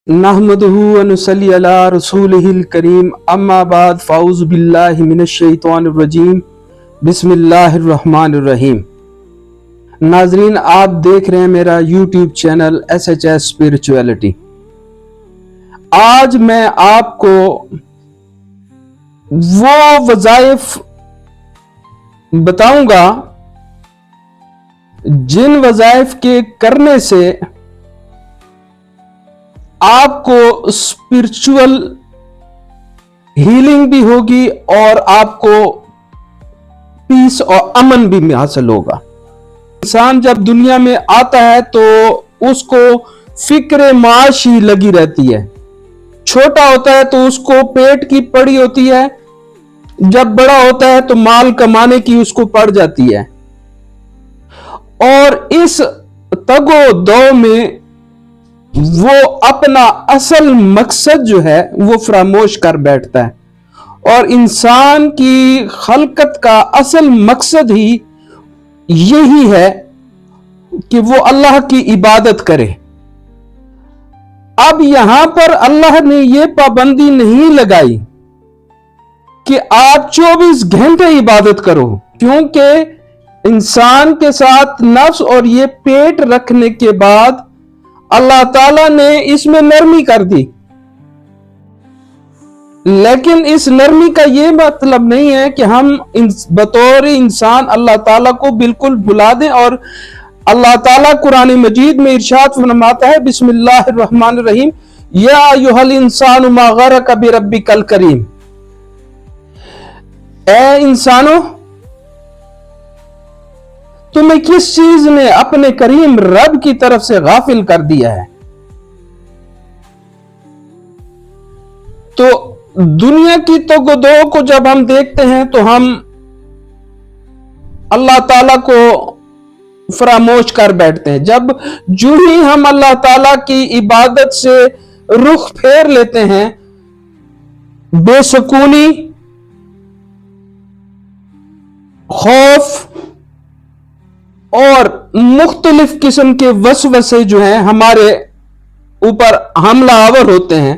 नहमदुहु व नुसल्ली अला रसूलिहिल करीम अम्मा बाद फ़ाउज़ु बिल्लाहि मिनश शैतानिर रजीम बिस्मिल्लाहिर रहमानिर रहीम। नाज़रीन, आप देख रहे हैं मेरा YouTube चैनल SHS स्पिरिचुअलिटी। आज मैं आपको वो वज़ाइफ बताऊंगा जिन वज़ाइफ के करने से आपको स्पिरिचुअल हीलिंग भी होगी और आपको पीस और अमन भी हासिल होगा। इंसान जब दुनिया में आता है तो उसको फिक्र माश ही लगी रहती है। छोटा होता है तो उसको पेट की पड़ी होती है, जब बड़ा होता है तो माल कमाने की उसको पड़ जाती है। और इस तगो दो में वो अपना असल मकसद जो है वो फरामोश कर बैठता है। और इंसान की खलकत का असल मकसद ही यही है कि वो अल्लाह की इबादत करे। अब यहां पर अल्लाह ने ये पाबंदी नहीं लगाई कि आप 24 घंटे इबादत करो, क्योंकि इंसान के साथ नफ्स और ये पेट रखने के बाद अल्लाह ताला ने इसमें नरमी कर दी। लेकिन इस नरमी का यह मतलब नहीं है कि हम बतौर इंसान अल्लाह ताला को बिल्कुल भुला दें। और अल्लाह ताला कुरान मजीद में इरशाद फरमाता है, बिस्मिल्लाहिर रहमानिर रहीम, या अय्युहल इंसानु मा गरका बिरब्बिकल करीम। ए इंसानों, तुम्हें किस चीज ने अपने करीम रब की तरफ से गाफिल कर दिया है। तो दुनिया की तो गोदो को जब हम देखते हैं तो हम अल्लाह ताला को फरामोश कर बैठते हैं। जब जो ही हम अल्लाह ताला की इबादत से रुख फेर लेते हैं, बेसुकूनी, खौफ और मुख्तलिफ किस्म के वसवसे जो हैं हमारे ऊपर हमला आवर होते हैं।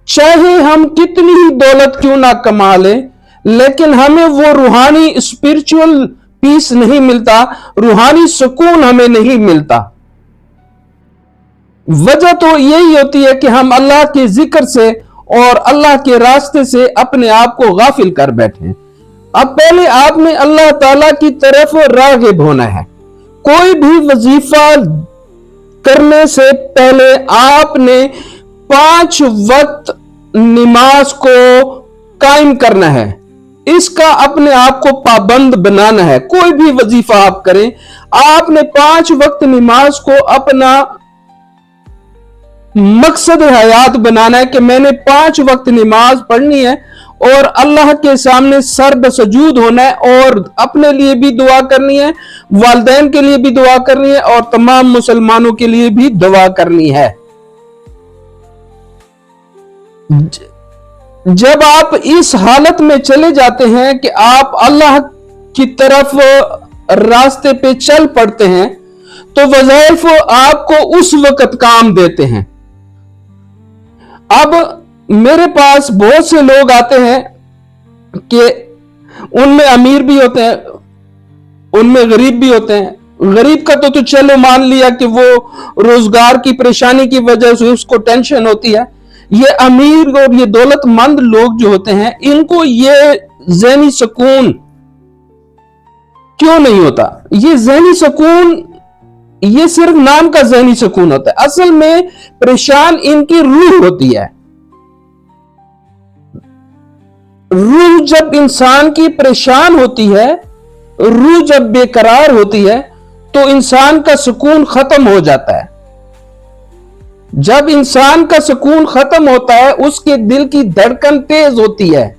चाहे हम कितनी ही दौलत क्यों ना कमा लें, लेकिन हमें वो रूहानी स्पिरिचुअल पीस नहीं मिलता, रूहानी सुकून हमें नहीं मिलता। वजह तो यही होती है कि हम अल्लाह के जिक्र से और अल्लाह के रास्ते से अपने आप को गाफिल कर बैठे हैं। अब पहले आपने अल्लाह ताला की तरफ राग़िब होना है। कोई भी वजीफा करने से पहले आपने 5 वक्त नमाज को कायम करना है। इसका अपने आप को पाबंद बनाना है। कोई भी वजीफा आप करें, आपने 5 वक्त नमाज को अपना मकसद हयात बनाना है कि मैंने 5 वक्त नमाज पढ़नी है और अल्लाह के सामने सर बसजूद होना है और अपने लिए भी दुआ करनी है, वालिदैन के लिए भी दुआ करनी है और तमाम मुसलमानों के लिए भी दुआ करनी है। जब आप इस हालत में चले जाते हैं कि आप अल्लाह की तरफ रास्ते पे चल पड़ते हैं, तो वज़ाइफ आपको उस वक्त काम देते हैं। अब मेरे पास बहुत से लोग आते हैं कि उनमें अमीर भी होते हैं, उनमें गरीब भी होते हैं। गरीब का तो चलो मान लिया कि वो रोजगार की परेशानी की वजह से उसको टेंशन होती है। ये अमीर और ये दौलतमंद लोग जो होते हैं, इनको ये ज़हनी सुकून क्यों नहीं होता? ये ज़हनी सुकून ये सिर्फ नाम का ज़हनी सुकून होता है। असल में परेशान इनकी रूह होती है। रूह जब इंसान की परेशान होती है, रूह जब बेकरार होती है, तो इंसान का सुकून खत्म हो जाता है। जब इंसान का सुकून खत्म होता है, उसके दिल की धड़कन तेज होती है,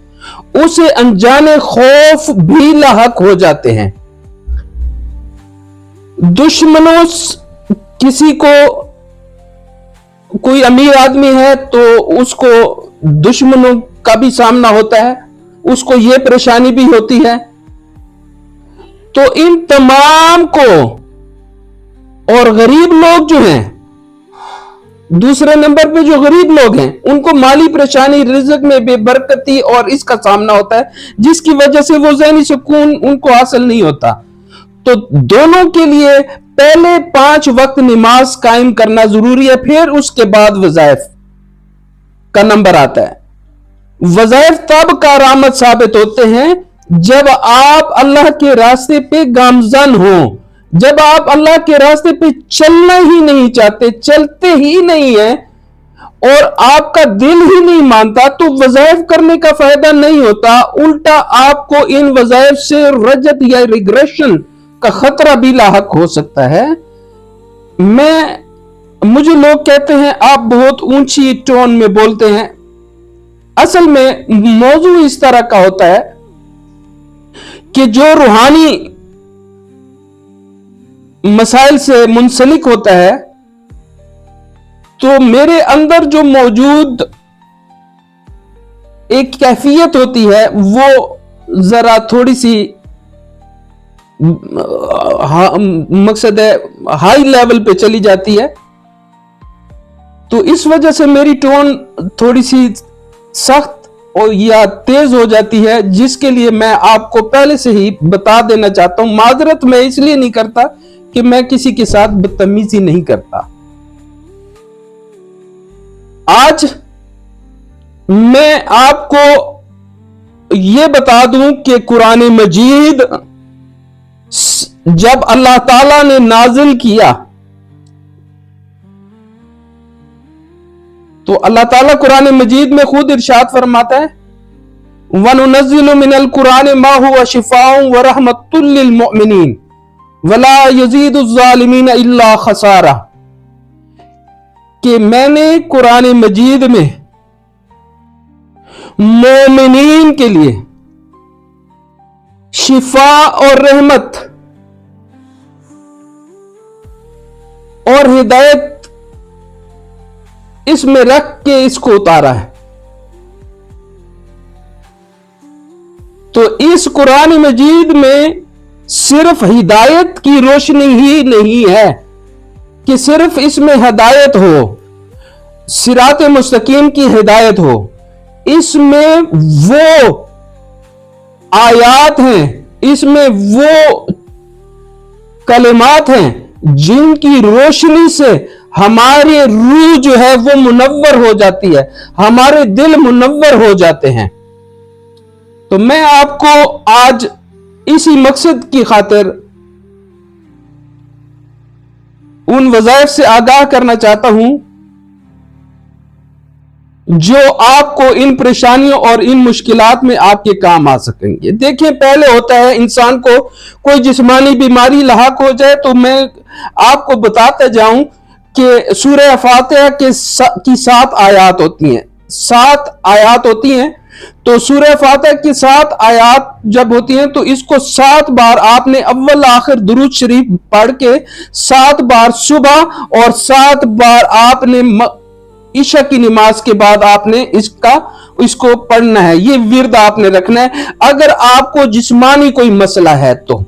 उसे अनजाने खौफ भी लाहक हो जाते हैं। दुश्मनों, किसी को कोई अमीर आदमी है तो उसको दुश्मनों का भी सामना होता है, उसको ये परेशानी भी होती है। तो इन तमाम को, और गरीब लोग जो हैं, दूसरे नंबर पे जो गरीब लोग हैं, उनको माली परेशानी, रिज़्क में बेबरकती और इसका सामना होता है, जिसकी वजह से वो ज़हनी सुकून उनको हासिल नहीं होता। तो दोनों के लिए पहले 5 वक्त नमाज कायम करना जरूरी है, फिर उसके बाद वज़ाइफ का नंबर आता है। वज़ाइफ तब कारआमद साबित होते हैं जब आप अल्लाह के रास्ते पे गामजन हो, जब आप अल्लाह के रास्ते पे चलना ही नहीं चाहते, चलते ही नहीं है और आपका दिल ही नहीं मानता, तो वज़ाइफ करने का फायदा नहीं होता। उल्टा आपको इन वज़ाइफ से रजत या रिग्रेशन का खतरा भी लाहक हो सकता है। मुझे लोग कहते हैं आप बहुत ऊंची टोन में बोलते हैं। असल में मौजू इस तरह का होता है कि जो रूहानी मसाइल से मुंसलिक होता है, तो मेरे अंदर जो मौजूद एक कैफियत होती है वो जरा थोड़ी सी मकसद है हाई लेवल पे चली जाती है। तो इस वजह से मेरी टोन थोड़ी सी सख्त और या तेज हो जाती है, जिसके लिए मैं आपको पहले से ही बता देना चाहता हूं। माजरत मैं इसलिए नहीं करता कि मैं किसी के साथ बदतमीजी नहीं करता। आज मैं आपको यह बता दूं कि कुरान मजीद जब अल्लाह ताला ने नाजिल किया, तो अल्लाह ताला कुरान मजीद में खुद इरशाद फरमाता है, वनुनज़्ज़िलु मिनल कुरान मा हुवा शिफ़ाउन व रहमतुल लिल मुमिनीन वला यज़ीदुज़ ज़ालिमीन इल्ला खसारा, कि मैंने कुरान मजीद में मोमिनीन के लिए शिफा और रहमत और हिदायत इसमें रख के इसको उतारा है। तो इस कुरान मजीद में सिर्फ हिदायत की रोशनी ही नहीं है कि सिर्फ इसमें हिदायत हो, सिरात मुस्तकीम की हिदायत हो। इसमें वो आयात हैं, इसमें वो कलिमात हैं जिनकी रोशनी से हमारी रूह जो है वो मुनव्वर हो जाती है, हमारे दिल मुनव्वर हो जाते हैं। तो मैं आपको आज इसी मकसद की खातिर उन वज़ाइफ से आगाह करना चाहता हूं जो आपको इन परेशानियों और इन मुश्किलात में आपके काम आ सकेंगे। देखिए, पहले होता है इंसान को कोई जिस्मानी बीमारी लाहक हो जाए, तो मैं आपको बताता जाऊं कि सूरह फातिहा की 7 आयात होती हैं, 7 आयात होती हैं। तो सूरह फातिहा की 7 आयात जब होती हैं तो इसको 7 बार आपने अव्वल आखिर दुरूद शरीफ पढ़ के 7 बार सुबह और 7 बार आपने ईशा की नमाज के बाद आपने इसको पढ़ना है। ये विर्द आपने रखना है। अगर आपको जिस्मानी कोई मसला है तो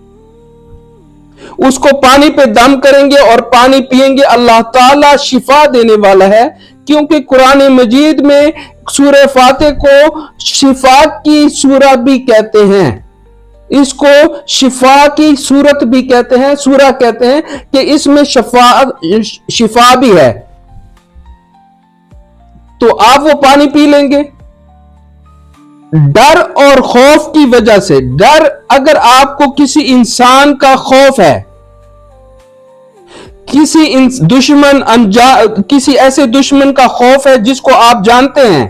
उसको पानी पे दम करेंगे और पानी पिएंगे, अल्लाह ताला शिफा देने वाला है। क्योंकि कुरान मजीद में सूरह फातिहा को शिफा की सूरह भी कहते हैं, इसको शिफा की सूरत भी कहते हैं, सूरह कहते हैं कि इसमें शिफा भी है। तो आप वो पानी पी लेंगे। डर और खौफ की वजह से, डर अगर आपको किसी इंसान का खौफ है, किसी ऐसे दुश्मन का खौफ है जिसको आप जानते हैं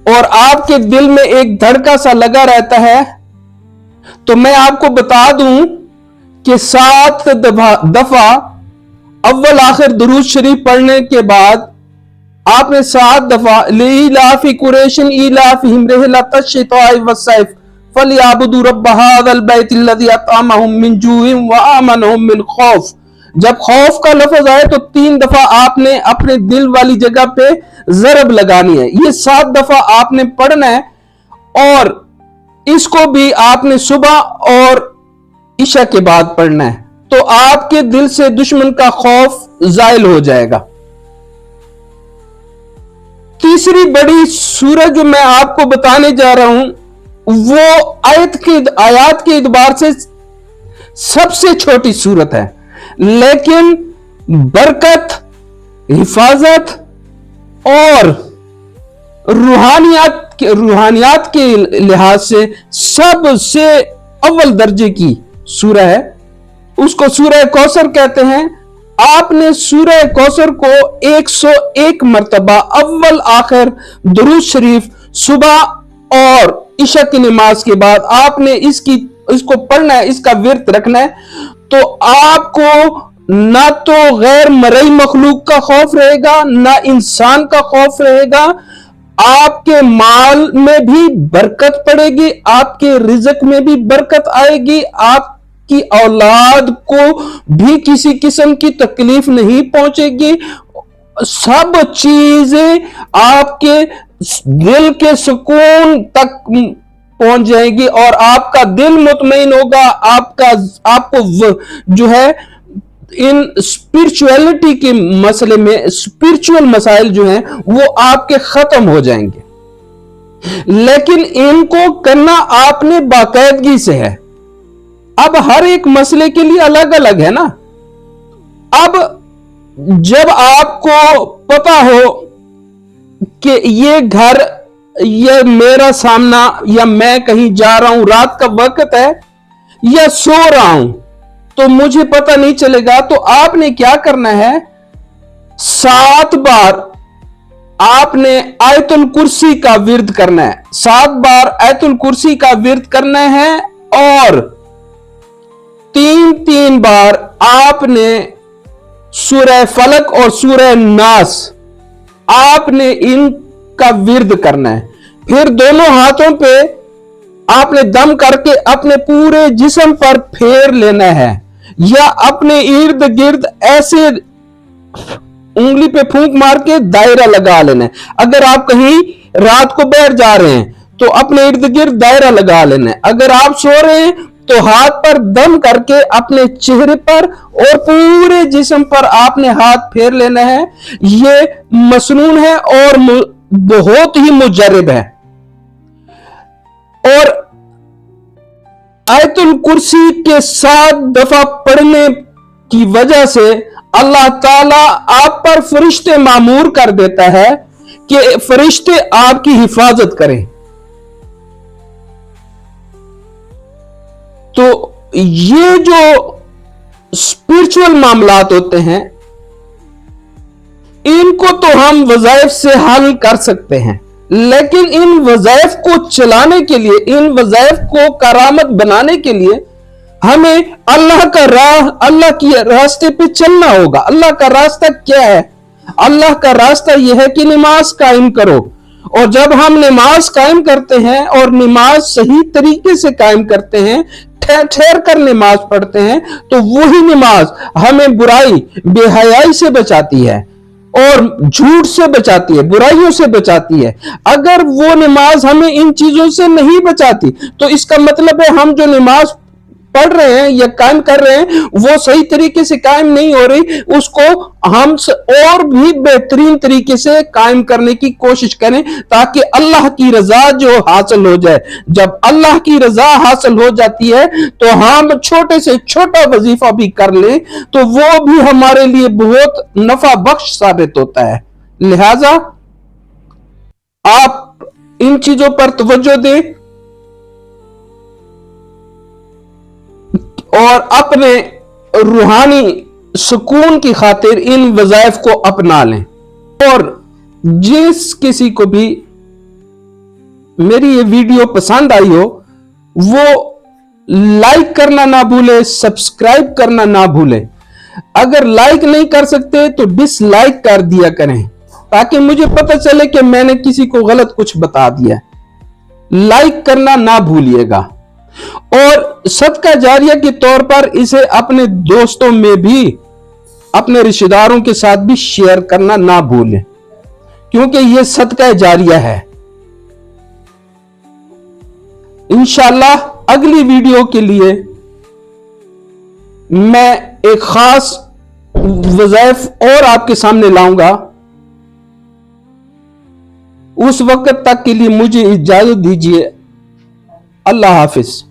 और आपके दिल में एक धड़का सा लगा रहता है, तो मैं आपको बता दूं कि 7 दफा अव्वल आखिर दुरूद शरीफ पढ़ने के बाद आपने 7 दफा लिइलाफि कुरैशिन इलाफिहिम रिहलतश शिताइ वस्सैफ फलियाबुदू रब्ब हाज़ल बैतिल्लज़ी अतअमहुम मिन जूइन व आमनहुम मिन खौफ। जब खौफ का लफ्ज आए तो 3 दफा आपने अपने दिल वाली जगह पे ज़रब लगानी है। ये 7 दफा आपने पढ़ना है और इसको भी आपने सुबह और इशा के बाद पढ़ना है, तो आपके दिल से दुश्मन का खौफ जायल हो जाएगा। तीसरी बड़ी सूरत जो मैं आपको बताने जा रहा हूं वो आयात के एतबार से सबसे छोटी सूरत है, लेकिन बरकत, हिफाजत और रूहानियात के लिहाज से सबसे अव्वल दर्जे की सूरह है। उसको सूरह कौसर कहते हैं। आपने सूरह कौसर को 101 मर्तबा अव्वल आखिर दुरूद शरीफ सुबह और इशा की नमाज के बाद आपने इसको पढ़ना है, इसका विर्त रखना है। तो आपको ना तो गैर मरई मखलूक का खौफ रहेगा, ना इंसान का खौफ रहेगा। आपके माल में भी बरकत पड़ेगी, आपके रिज़्क में भी बरकत आएगी, आपकी औलाद को भी किसी किस्म की तकलीफ नहीं पहुंचेगी। सब चीजें आपके दिल के सुकून तक पहुंच जाएगी और आपका दिल मुतमईन होगा। आपको जो है इन स्पिरिचुअलिटी के मसले में स्पिरिचुअल मसाइल जो हैं वो आपके खत्म हो जाएंगे, लेकिन इनको करना आपने बाकायदगी से है। अब हर एक मसले के लिए अलग अलग है ना। अब जब आपको पता हो कि ये घर, ये मेरा सामना, या मैं कहीं जा रहा हूं, रात का वक्त है या सो रहा हूं, तो मुझे पता नहीं चलेगा, तो आपने क्या करना है, 7 बार आपने आयतुल कुर्सी का विर्द करना है। 7 बार आयतुल कुर्सी का विर्द करना है और 3-3 बार आपने सूरह फलक और सूरह नास आपने इनका विर्द करना है। फिर दोनों हाथों पे आपने दम करके अपने पूरे जिस्म पर फेर लेना है, या अपने इर्द गिर्द ऐसे उंगली पे फूंक मार के दायरा लगा लेना है। अगर आप कहीं रात को बैठ जा रहे हैं तो अपने इर्द गिर्द दायरा लगा लेना है। अगर आप सो रहे हैं तो हाथ पर दम करके अपने चेहरे पर और पूरे जिस्म पर आपने हाथ फेर लेना है। ये मसनून है और बहुत ही मुजर्रब है। और आयतुल कुर्सी के 7 दफा पढ़ने की वजह से अल्लाह ताला आप पर फरिश्ते मामूर कर देता है कि फरिश्ते आपकी हिफाजत करें। तो ये जो स्पिरिचुअल मामलात होते हैं इनको तो हम वज़ाइफ से हल कर सकते हैं, लेकिन इन वज़ाइफ को चलाने के लिए, इन वज़ाइफ को करामत बनाने के लिए हमें अल्लाह की रास्ते पे चलना होगा। अल्लाह का रास्ता क्या है? अल्लाह का रास्ता यह है कि नमाज कायम करो। और जब हम नमाज कायम करते हैं और नमाज सही तरीके से कायम करते हैं, ठहर कर नमाज पढ़ते हैं, तो वही नमाज हमें बुराई, बेहयाई से बचाती है और झूठ से बचाती है, बुराइयों से बचाती है। अगर वो नमाज हमें इन चीजों से नहीं बचाती तो इसका मतलब है हम जो नमाज पढ़ रहे हैं या कायम कर रहे हैं वो सही तरीके से कायम नहीं हो रही। उसको हम और भी बेहतरीन तरीके से कायम करने की कोशिश करें ताकि अल्लाह की रजा जो हासिल हो जाए। जब अल्लाह की रजा हासिल हो जाती है तो हम छोटे से छोटा वजीफा भी कर लें तो वो भी हमारे लिए बहुत नफा बख्श साबित होता है। लिहाजा आप इन चीजों पर तवज्जो दें और अपने रूहानी सुकून की खातिर इन वज़ाइफ को अपना लें। और जिस किसी को भी मेरी ये वीडियो पसंद आई हो वो लाइक करना ना भूले, सब्सक्राइब करना ना भूले। अगर लाइक नहीं कर सकते तो डिसलाइक कर दिया करें ताकि मुझे पता चले कि मैंने किसी को गलत कुछ बता दिया। लाइक करना ना भूलिएगा और सदका जारिया के तौर पर इसे अपने दोस्तों में भी, अपने रिश्तेदारों के साथ भी शेयर करना ना भूलें, क्योंकि ये सदका जारिया है। इंशाअल्लाह अगली वीडियो के लिए मैं एक खास वज़ाइफ और आपके सामने लाऊंगा। उस वक्त तक के लिए मुझे इजाजत दीजिए। अल्लाह हाफिज।